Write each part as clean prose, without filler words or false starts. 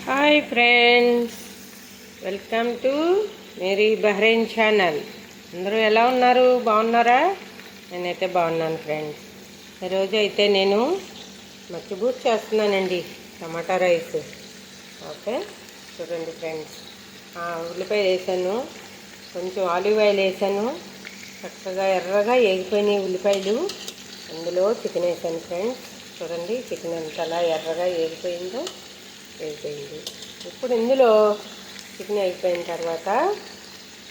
Hi friends, welcome to Meri Bahrain channel. అందరూ ఎలా ఉన్నారు? బాగున్నారా? నేనైతే బాగున్నాను ఫ్రెండ్స్. ఈరోజు అయితే నేను మచ్చిబూట్ చేస్తున్నానండి, టమాటా రైస్. ఓకే, చూడండి ఫ్రెండ్స్. ఉల్లిపాయ వేసాను, కొంచెం ఆలివ్ ఆయిల్ వేసాను. చక్కగా ఎర్రగా ఏగిపోయినాయి ఉల్లిపాయలు. అందులో చికెన్ వేసాను ఫ్రెండ్స్. చూడండి, చికెన్ ఎంతలా ఎర్రగా ఏగిపోయింది. ఇప్పుడు ఇందులో చికెన్ అయిపోయిన తర్వాత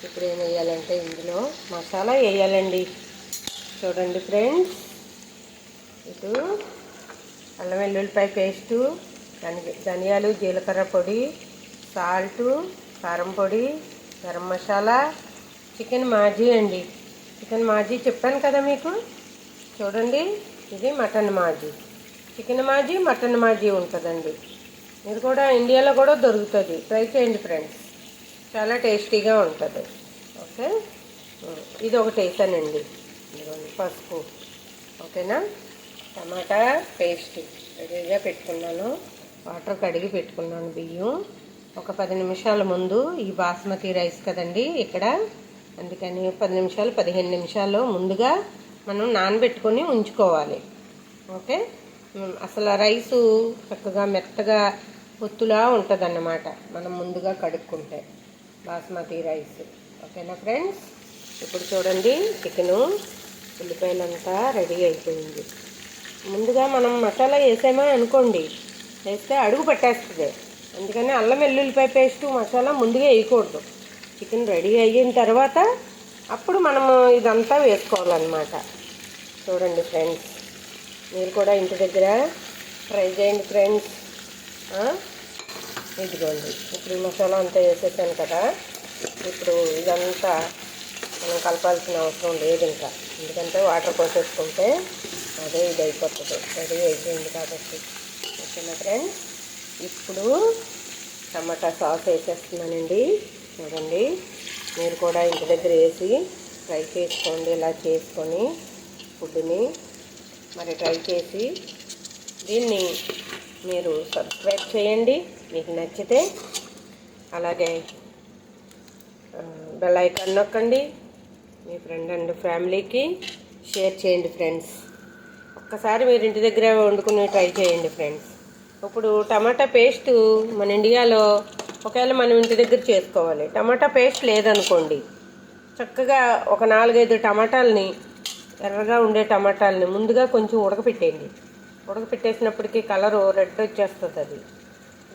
ఇప్పుడు ఏం వేయాలంటే ఇందులో మసాలా వేయాలండి. చూడండి ఫ్రెండ్స్, ఇటు అల్లం వెల్లుల్లిపాయ పేస్టు, ధనియాలు జీలకర్ర పొడి, సాల్టు, కారం పొడి, గరం మసాలా, చికెన్ మాజీ అండి. చికెన్ మాజీ చెప్పాను కదా మీకు. చూడండి, ఇది మటన్ మాజీ. చికెన్ మాజీ, మటన్ మాజీ ఉంటుందండి. ఇది కూడా ఇండియాలో కూడా దొరుకుతుంది. ట్రై చేయండి ఫ్రెండ్స్, చాలా టేస్టీగా ఉంటుంది. ఓకే, ఇది ఒకటి వేసానండి. ఇదిగోండి పసుపు. ఓకేనా. టమాటా పేస్ట్ రెడీగా పెట్టుకున్నాను. వాటర్ కడిగి పెట్టుకున్నాను. బియ్యం ఒక 10 నిమిషాల ముందు, ఈ బాస్మతి రైస్ కదండి ఇక్కడ, అందుకని 10 నిమిషాలు 15 నిమిషాలు ముందుగా మనం నానబెట్టుకొని ఉంచుకోవాలి. ఓకే, అసలు రైసు చక్కగా మెత్తగా పొత్తులా ఉంటుంది అన్నమాట మనం ముందుగా కడుక్కుంటే బాస్మతి రైస్. ఓకేనా ఫ్రెండ్స్. ఇప్పుడు చూడండి, చికెను ఉల్లిపాయలంతా రెడీ అయిపోయింది. ముందుగా మనం మసాలా వేసామో అనుకోండి, వేస్తే అడుగు పట్టేస్తుంది. అందుకని అల్లం వెల్లుల్లిపాయ పేస్టు మసాలా ముందుగా వేయకూడదు. చికెన్ రెడీ అయిన తర్వాత అప్పుడు మనము ఇదంతా వేసుకోవాలన్నమాట. చూడండి ఫ్రెండ్స్, మీరు కూడా ఇంటి దగ్గర ట్రై చేయండి ఫ్రెండ్స్. ఇదిగోండి, ఇప్పుడు ఈ మసాలా అంతా వేసేసాను కదా. ఇప్పుడు ఇదంతా మనం కలపాల్సిన అవసరం లేదు ఇంకా, ఎందుకంటే వాటర్ పోసేసుకుంటే అదే ఇది అయిపోతుంది. రెడీ అయిపోయింది కాబట్టి. ఓకేనా ఫ్రెండ్స్. ఇప్పుడు టమాటా సాస్ వేసేస్తున్నానండి. చూడండి, మీరు కూడా ఇంటి దగ్గర వేసి ట్రై చేసుకోండి. ఇలా చేసుకొని ఫుడ్ని మరి ట్రై చేసి దీన్ని మీరు సబ్స్క్రైబ్ చేయండి మీకు నచ్చితే. అలాగే బెల్ ఐకాన్ నొక్కండి. మీ ఫ్రెండ్ అండ్ ఫ్యామిలీకి షేర్ చేయండి ఫ్రెండ్స్. ఒక్కసారి మీరు ఇంటి దగ్గర వండుకుని ట్రై చేయండి ఫ్రెండ్స్. ఇప్పుడు టమాటా పేస్ట్ మన ఇండియాలో ఒకవేళ మనం ఇంటి దగ్గర చేసుకోవాలి. టమాటా పేస్ట్ లేదనుకోండి, చక్కగా ఒక 4-5 టమాటాలని, ఎర్రగా ఉండే టమాటాలని ముందుగా కొంచెం ఉడకపెట్టేయండి. ఉడకపెట్టేసినప్పటికీ కలరు రెడ్ వచ్చేస్తుంది. అది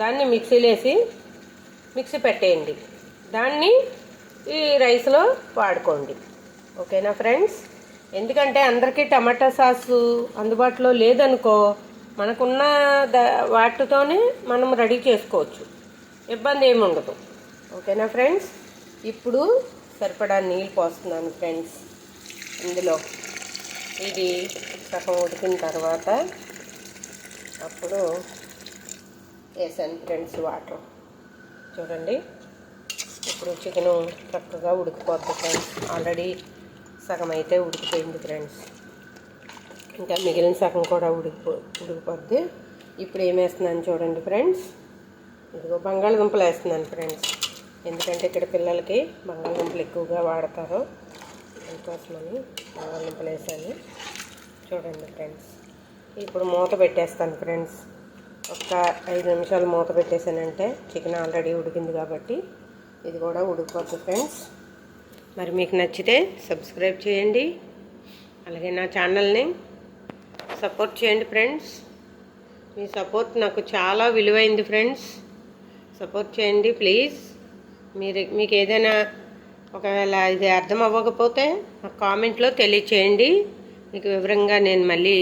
దాన్ని మిక్సీ పెట్టేయండి. దాన్ని ఈ రైస్లో వాడుకోండి. ఓకేనా ఫ్రెండ్స్. ఎందుకంటే అందరికీ టమాటా సాసు అందుబాటులో లేదనుకో, మనకున్న వాటితోనే మనం రెడీ చేసుకోవచ్చు, ఇబ్బంది ఏమి ఉండదు. ఓకేనా ఫ్రెండ్స్. ఇప్పుడు సరిపడా నీళ్ళు పోస్తున్నాను ఫ్రెండ్స్. ఇందులో ఇది సగం ఉడికిన తర్వాత అప్పుడు వేసాను ఫ్రెండ్స్ వాటర్. చూడండి, ఇప్పుడు చికెను చక్కగా ఉడికిపోద్ది ఫ్రెండ్స్. ఆల్రెడీ సగం అయితే ఉడికిపోయింది ఫ్రెండ్స్, ఇంకా మిగిలిన సగం కూడా ఉడికిపోద్ది. ఇప్పుడు ఏం వేస్తున్నాను చూడండి ఫ్రెండ్స్. ఇదిగో బంగాళదుంపలు వేస్తున్నాను ఫ్రెండ్స్. ఎందుకంటే ఇక్కడ పిల్లలకి బంగాళదుంపలు ఎక్కువగా వాడతారు, అందుకోసమని బంగాళదుంపలు వేసాను. చూడండి ఫ్రెండ్స్, ఇప్పుడు మూత పెట్టేస్తాను ఫ్రెండ్స్. ఒక 5 నిమిషాలు మూత పెట్టేసానంటే చికెన్ ఆల్రెడీ ఉడికింది కాబట్టి ఇది కూడా ఉడికిపోతుంది ఫ్రెండ్స్. మరి మీకు నచ్చితే సబ్స్క్రైబ్ చేయండి, అలాగే నా ఛానల్ని సపోర్ట్ చేయండి ఫ్రెండ్స్. మీ సపోర్ట్ నాకు చాలా విలువైంది ఫ్రెండ్స్. సపోర్ట్ చేయండి ప్లీజ్. మీకు ఏదైనా ఒకవేళ ఇది అర్థం అవ్వకపోతే నాకు కామెంట్లో తెలియచేయండి. మీకు వివరంగా నేను మళ్ళీ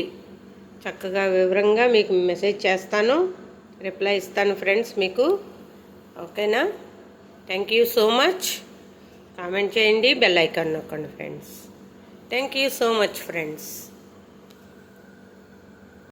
చక్కగా వివరంగా మీకు మెసేజ్ చేస్తాను, రిప్లై ఇస్తాను ఫ్రెండ్స్ మీకు. ఓకేనా. Thank you so much. Comment చేయండి, బెల్ ఐకాన్ నొక్కండి friends. Thank you so much friends.